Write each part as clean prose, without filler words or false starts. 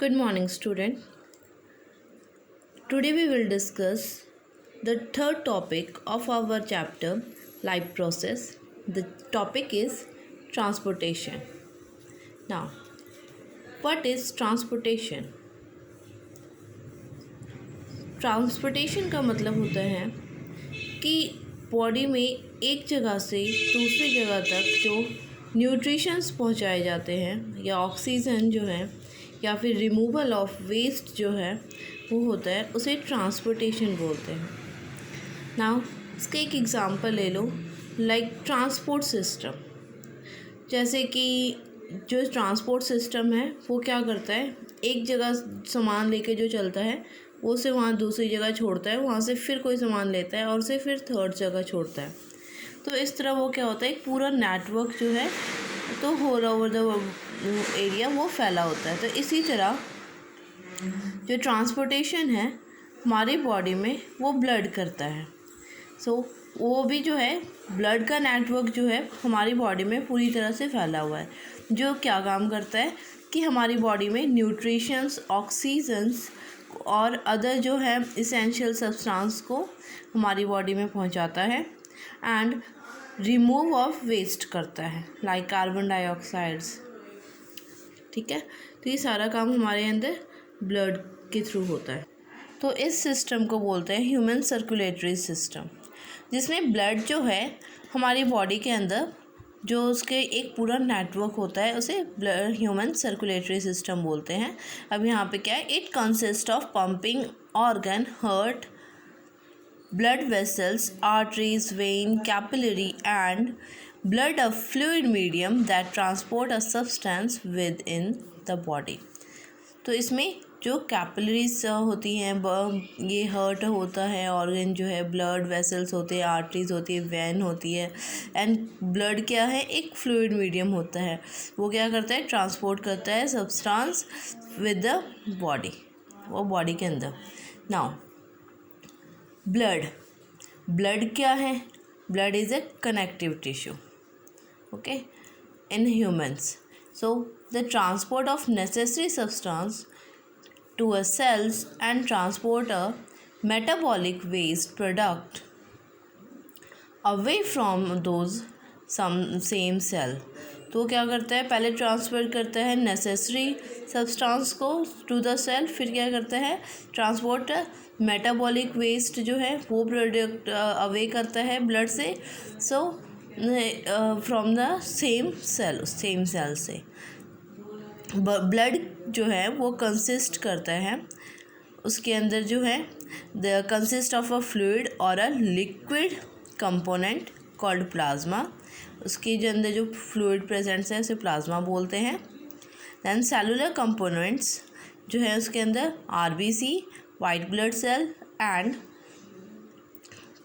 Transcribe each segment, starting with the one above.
Good morning, student. Today we will discuss the third topic of our chapter, life process. The topic is transportation. Now, what is transportation? Transportation का मतलब होता है कि body में एक जगह से दूसरी जगह तक जो न्यूट्रिशंस पहुंचाए जाते हैं या ऑक्सीजन जो है या फिर रिमूवल ऑफ वेस्ट जो है वो होता है, उसे ट्रांसपोर्टेशन बोलते हैं। नाउ इसका एक एग्ज़ाम्पल ले लो, लाइक ट्रांसपोर्ट सिस्टम। जैसे कि जो ट्रांसपोर्ट सिस्टम है वो क्या करता है, एक जगह सामान लेके जो चलता है वो उसे वहाँ दूसरी जगह छोड़ता है, वहाँ से फिर कोई सामान लेता है और उसे फिर थर्ड जगह छोड़ता है। तो इस तरह वो क्या होता है, एक पूरा नेटवर्क जो है तो ऑल ओवर द एरिया वो फैला होता है। तो इसी तरह जो ट्रांसपोर्टेशन है हमारी बॉडी में वो ब्लड करता है। वो भी जो है ब्लड का नेटवर्क जो है हमारी बॉडी में पूरी तरह से फैला हुआ है, जो क्या काम करता है कि हमारी बॉडी में न्यूट्रिशंस, ऑक्सीजन्स और अदर जो है इसेंशियल सब्सटेंस को हमारी बॉडी में पहुंचाता है एंड रिमूव ऑफ वेस्ट करता है, लाइक कार्बन डाइऑक्साइड्स। ठीक है, तो ये सारा काम हमारे अंदर ब्लड के थ्रू होता है। तो इस सिस्टम को बोलते हैं ह्यूमन सर्कुलेटरी सिस्टम, जिसमें ब्लड जो है हमारी बॉडी के अंदर जो उसके एक पूरा नेटवर्क होता है उसे ह्यूमन सर्कुलेटरी सिस्टम बोलते हैं। अब यहाँ पे क्या है, it consist of pumping organ, heart, blood vessels, arteries, vein, capillary and blood a fluid medium that transport a substance within the body। तो इसमें जो कैपिलरीज होती हैं, ये हार्ट होता है ऑर्गन जो है, ब्लड वेसल्स होते हैं, आर्टरीज होती है, वेन होती है एंड ब्लड क्या है, एक फ्लूइड मीडियम होता है। वो क्या करता है, ट्रांसपोर्ट करता है सब्सटेंस विद द बॉडी, वो बॉडी के अंदर। नाउ ब्लड क्या है, blood is a connective tissue, okay, in humans. So the transport of necessary substance to a cells and transport a metabolic waste product away from those same cell। तो क्या करता है, पहले transfer करता है necessary substance को to the cell, फिर क्या करता है, ट्रांसपोर्ट मेटाबॉलिक वेस्ट जो है वो प्रोडक्ट अवे करता है ब्लड से, so from the same cell से। ब्लड जो है वो कंसिस्ट करता है, उसके अंदर जो है the consist of a fluid और a liquid component called plasma. उसके जो अंदर जो फ्लूइड प्रेजेंट्स है उसे प्लाज्मा बोलते हैं। दैन सेलुलर कंपोनेंट्स जो है उसके अंदर RBC, white blood cell and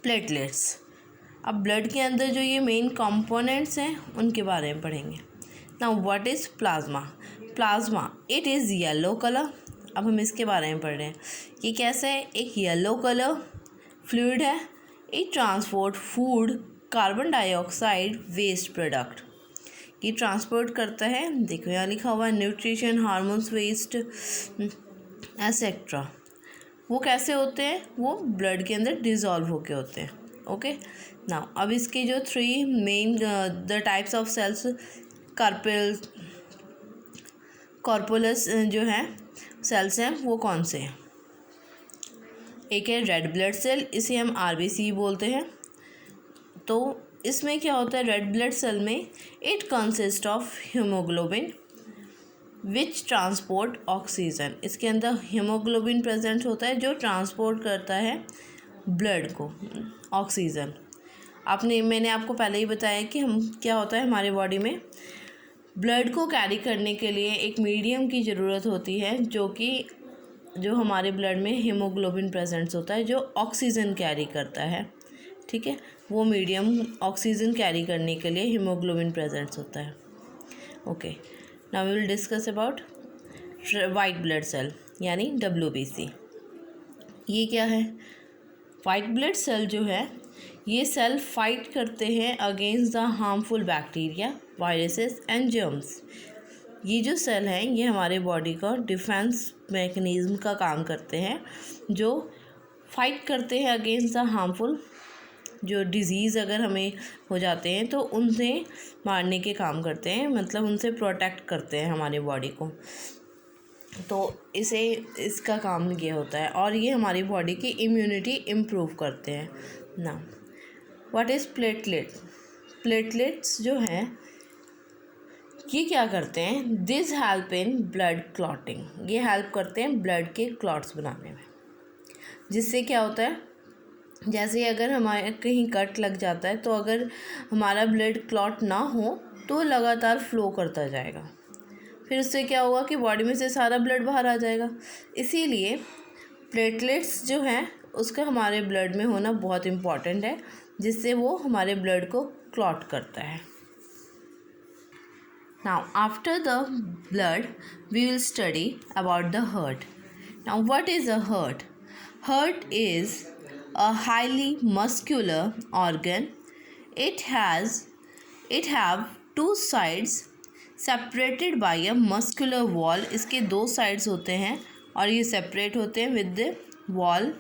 platelets. अब ब्लड के अंदर जो ये मेन कंपोनेंट्स हैं उनके बारे में पढ़ेंगे। Now what is plasma, it is yellow colour. अब हम इसके बारे में पढ़ रहे हैं, ये कैसा है, एक येलो कलर फ्लूइड है। It transport food, carbon dioxide, waste product, ये ट्रांसपोर्ट करता है। देखो यहाँ लिखा हुआ है न्यूट्रिशन, हार्मोन्स, वेस्ट एसेट्रा। वो कैसे होते हैं, वो ब्लड के अंदर डिज़ोल्व होके होते हैं, ओके। नाउ अब इसके जो three main the types of cells, corpuscles जो है सेल्स हैं वो कौन से हैं, एक है रेड ब्लड सेल, इसे हम आरबीसी बोलते हैं। तो इसमें क्या होता है, रेड ब्लड सेल में it consist of haemoglobin which transport oxygen. इसके अंदर हीमोग्लोबिन प्रेजेंट होता है जो ट्रांसपोर्ट करता है ब्लड को ऑक्सीजन। मैंने आपको पहले ही बताया कि हम क्या होता है, हमारे बॉडी में ब्लड को कैरी करने के लिए एक मीडियम की ज़रूरत होती है, जो हमारे ब्लड में हीमोग्लोबिन प्रेजेंट्स होता है जो ऑक्सीजन कैरी करता है। ठीक है, वो मीडियम ऑक्सीजन कैरी करने के लिए हीमोग्लोबिन प्रेजेंट्स होता है, okay. Now we will discuss about white blood cell यानी WBC। ये क्या है, वाइट ब्लड सेल जो है ये सेल फाइट करते हैं against the harmful bacteria, viruses and germs. ये जो सेल हैं ये हमारे बॉडी का डिफेंस मैकेनिज्म का काम करते हैं, जो फाइट करते हैं अगेंस्ट द हार्मफुल जो डिज़ीज़ अगर हमें हो जाते हैं तो उनसे मारने के काम करते हैं, मतलब उनसे प्रोटेक्ट करते हैं हमारे बॉडी को। तो इसका काम ये होता है और ये हमारी बॉडी की इम्यूनिटी इम्प्रूव करते हैं ना। What is platelet? प्लेटलेट्स जो हैं ये क्या करते हैं? This help in blood clotting. ये हेल्प करते हैं ब्लड के क्लॉट्स बनाने में। जिससे क्या होता है, जैसे अगर हमारे कहीं कट लग जाता है तो अगर हमारा ब्लड क्लॉट ना हो तो लगातार फ्लो करता जाएगा, फिर उससे क्या होगा कि बॉडी में से सारा ब्लड बाहर आ जाएगा। इसीलिए प्लेटलेट्स जो हैं उसका हमारे ब्लड में होना बहुत इम्पॉर्टेंट है, जिससे वो हमारे ब्लड को क्लॉट करता है। Now after the blood we will study about the heart. Now what is a heart? Heart is a highly muscular organ. It have two sides separated by a muscular wall. इसके दो sides होते हैं और ये separate होते हैं with the wall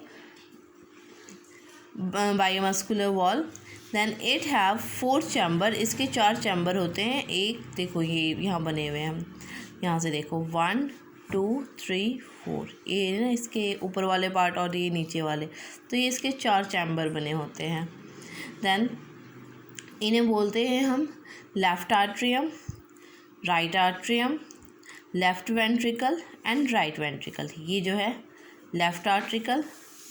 by a muscular wall. Then it have 4 chamber. इसके 4 chamber होते हैं। एक देखो ये यहाँ बने हुए हैं, हम यहाँ से देखो 1 2 3 4, ये ना इसके ऊपर वाले पार्ट और ये नीचे वाले, तो ये इसके 4 चैम्बर बने होते हैं। देन इन्हें बोलते हैं हम left atrium, right atrium, left ventricle and right ventricle. ये जो है left auricle,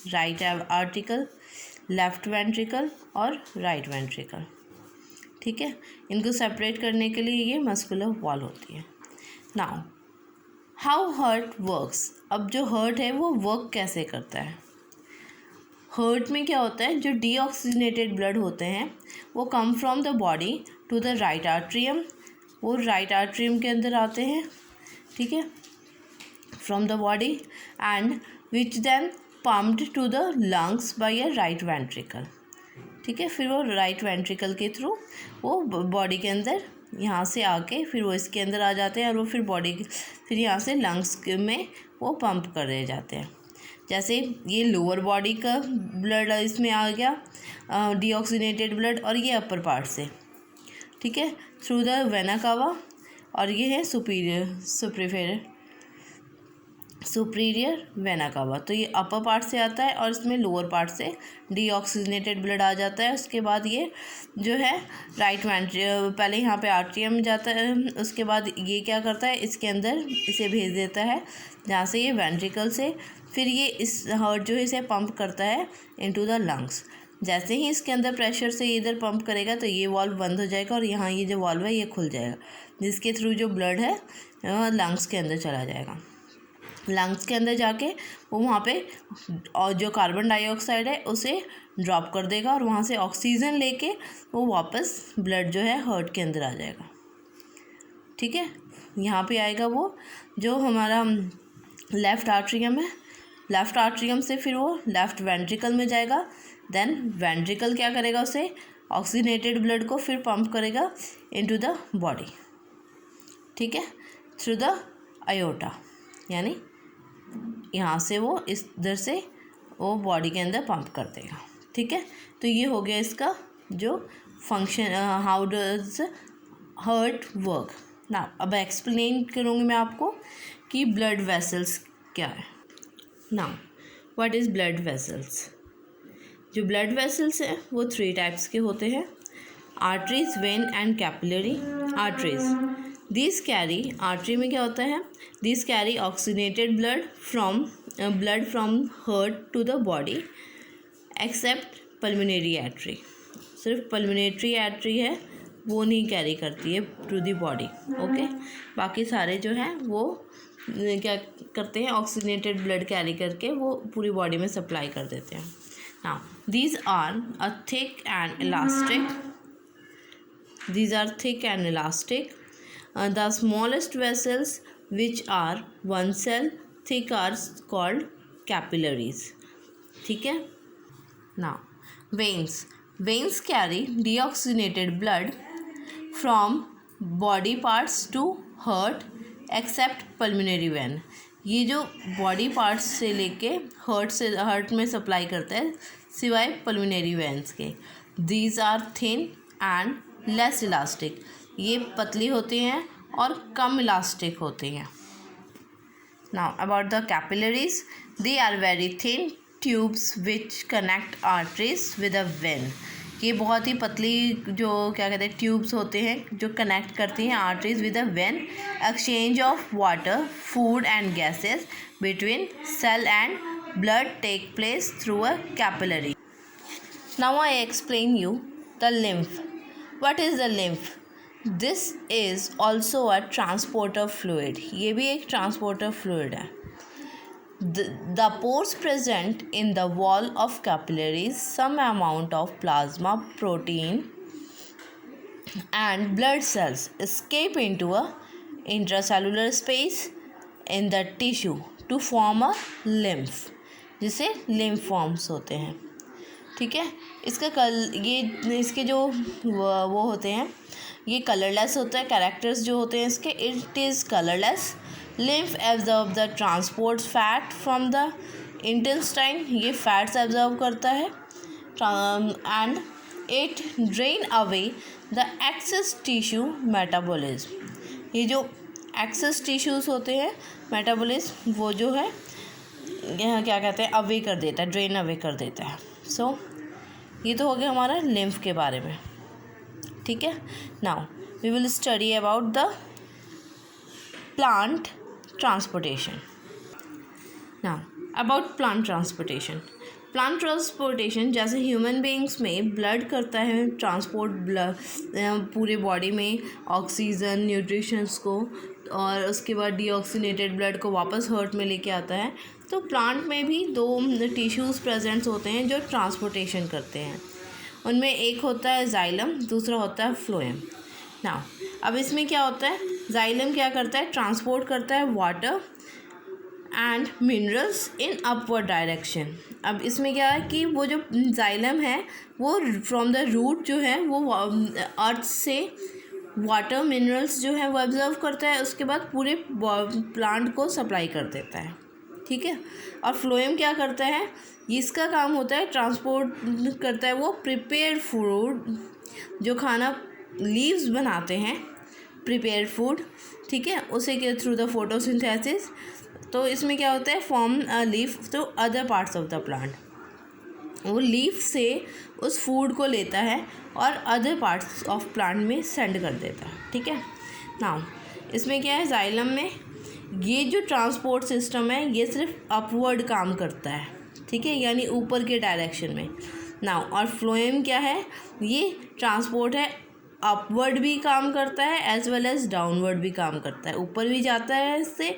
right article, left ventricle और राइट वेंट्रिकल। ठीक है, इनको सेपरेट करने के लिए ये मस्कुलर वॉल होती है। Now how heart works. अब जो हार्ट है वो वर्क कैसे करता है? हार्ट में क्या होता है, जो डीऑक्सीजनेटेड ब्लड होते हैं वो come from the body to the right atrium, वो राइट आर्ट्रियम के अंदर आते हैं, ठीक है, from the body, and which then pumped to the lungs by a right ventricle. ठीक है, फिर वो राइट वेंट्रिकल के थ्रू वो बॉडी के अंदर यहाँ से आके फिर वो इसके अंदर आ जाते हैं और वो फिर बॉडी फिर यहाँ से लंग्स में वो पंप कर रहे जाते हैं। जैसे ये लोअर बॉडी का ब्लड इसमें आ गया डीऑक्सीनेटेड ब्लड, और ये अपर पार्ट से, ठीक है, थ्रू द वेना कावा, और ये है सुपीरियर वेना कावा। तो ये अपर पार्ट से आता है और इसमें लोअर पार्ट से डीऑक्सीजनेटेड ब्लड आ जाता है। उसके बाद ये जो है राइट पहले यहाँ पे आर्ट्रियम में जाता है, उसके बाद ये क्या करता है, इसके अंदर इसे भेज देता है, जहाँ से ये वेंट्रिकल से फिर ये इस हार्ट जो है इसे पंप करता है इनटू द लंग्स। जैसे ही इसके अंदर प्रेशर से इधर पंप करेगा तो ये वाल्व बंद हो जाएगा और यहाँ ये जो वाल्व है ये खुल जाएगा, जिसके थ्रू जो ब्लड है लंग्स के अंदर चला जाएगा। लंग्स के अंदर जाके वो वहाँ पे और जो कार्बन डाइऑक्साइड है उसे ड्रॉप कर देगा और वहाँ से ऑक्सीजन लेके वो वापस ब्लड जो है हार्ट के अंदर आ जाएगा। ठीक है, यहाँ पे आएगा वो जो हमारा लेफ़्ट आर्ट्रियम है, लेफ़्ट आर्ट्रियम से फिर वो लेफ़्ट वेंट्रिकल में जाएगा। देन वेंट्रिकल क्या करेगा, उसे ऑक्सीजनेटेड ब्लड को फिर पंप करेगा इनटू द बॉडी, ठीक है, थ्रू द आयोटा, यानी यहाँ से वो इस इधर से वो बॉडी के अंदर पंप कर देगा। ठीक है, तो ये हो गया इसका जो function, how does heart work. ना अब एक्सप्लेन करूँगी मैं आपको कि ब्लड वेसल्स क्या है। Now what is blood vessels. जो ब्लड वेसल्स हैं वो 3 टाइप्स के होते हैं, arteries, vein and capillary. Arteries, this carry, artery में क्या होता है, this carry oxygenated blood from heart to the body except pulmonary artery. सिर्फ पल्मोनरी आर्टरी है वो नहीं कैरी करती है टू द बॉडी, ओके। बाकी सारे जो हैं वो क्या करते हैं, ऑक्सीजनेटेड ब्लड कैरी करके वो पूरी बॉडी में सप्लाई कर देते हैं। Now these are thick and elastic. The smallest vessels, which are 1 cell thick, are called capillaries. ठीक है। Now veins carry deoxygenated blood from body parts to heart accept pulmonary vein. ये जो body parts से लेके heart में supply करता है सिवाय पल्मोनरी वेन्स के। These are thin and less elastic. ये पतली होती हैं और कम इलास्टिक होती हैं। Now about the capillaries, they are very thin tubes which connect arteries with a vein. ये बहुत ही पतली जो क्या कहते हैं ट्यूब्स होते हैं जो कनेक्ट करती हैं arteries with a vein. Exchange of water, food and gases between cell and blood take place through a capillary. Now I explain you the lymph. What is the lymph? This is also a transporter fluid. ये भी एक transporter fluid है। The pores present in the wall of capillaries, some amount of plasma, protein and blood cells escape into a intracellular space in the tissue to form a lymph, जिसे lymph forms होते हैं। ठीक है, इसके जो वो होते हैं ये कलरलेस होता है। कैरेक्टर्स जो होते हैं इसके, it is colourless. Lymph absorb the transport fat from the intestine. ये फैट्स एब्जॉर्ब करता है and it drain away the excess tissue metabolism. ये जो एक्सेस टिश्यूज़ होते हैं मेटाबॉलिज्म वो जो है यहाँ क्या कहते हैं अवे कर देता है, ड्रेन अवे कर देता है। सो ये तो हो गया हमारा लिम्फ के बारे में। ठीक है, now we will study about the plant transportation. Now about plant transportation. Plant transportation जैसे ह्यूमन बीइंग्स में ब्लड करता है ट्रांसपोर्ट, पूरे बॉडी में ऑक्सीजन न्यूट्रिशंस को, और उसके बाद डीऑक्सीनेटेड ब्लड को वापस हार्ट में लेके आता है। तो प्लांट में भी दो टिश्यूज़ प्रेजेंट्स होते हैं जो ट्रांसपोर्टेशन करते हैं। उनमें एक होता है जाइलम, दूसरा होता है फ्लोएम। नाउ अब इसमें क्या होता है, जाइलम क्या करता है, ट्रांसपोर्ट करता है water and minerals in upward direction. अब इसमें क्या है कि वो जो जाइलम है वो फ्रॉम द रूट जो है वो अर्थ से वाटर मिनरल्स जो है वो ऑब्जर्व करता है, उसके बाद पूरे प्लांट को सप्लाई कर देता है। ठीक है, और फ्लोएम क्या करता है, इसका काम होता है ट्रांसपोर्ट करता है वो प्रिपेयर्ड फूड, जो खाना लीव्स बनाते हैं प्रिपेयर्ड फूड। ठीक है, उसे के थ्रू द फोटोसिंथेसिस। तो इसमें क्या होता है, form a leaf to other parts of the plant. वो लीफ से उस फूड को लेता है और अदर पार्ट्स ऑफ प्लांट में सेंड कर देता है। ठीक है, नाउ इसमें क्या है, जाइलम में ये जो ट्रांसपोर्ट सिस्टम है ये सिर्फ अपवर्ड काम करता है। ठीक है, यानी ऊपर के डायरेक्शन में। नाउ और फ्लोएम क्या है, ये ट्रांसपोर्ट है, अपवर्ड भी काम करता है एज वेल एज डाउनवर्ड भी काम करता है। ऊपर भी जाता है इससे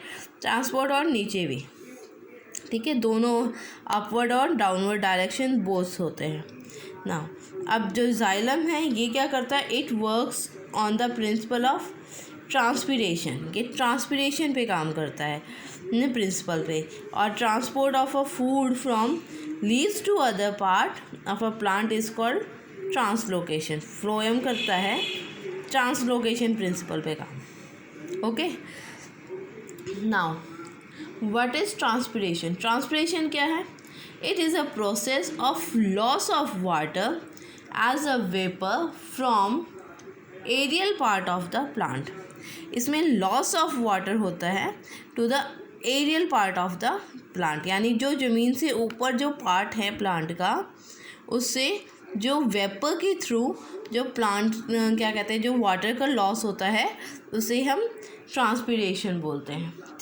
ट्रांसपोर्ट और नीचे भी। ठीक है, दोनों अपवर्ड और डाउनवर्ड डायरेक्शन बोथ होते हैं। नाउ अब जो जाइलम है ये क्या करता है, it works on the principle of transpiration. ये ट्रांसपीरेशन पे काम करता है प्रिंसिपल पे। और transport of a food from leaves to other part of a plant is called translocation. Phloem करता है ट्रांसलोकेशन प्रिंसिपल पे काम। Okay, now what is transpiration? Transpiration क्या है, it is a process of loss of water as a vapour from aerial part of the plant. इसमें loss of water होता है to the aerial part of the plant, यानी जो ज़मीन से ऊपर जो पार्ट है प्लांट का, उससे जो वेपर के थ्रू जो प्लांट क्या कहते हैं जो वाटर का लॉस होता है उसे हम ट्रांसपीरेशन बोलते हैं। ठीक।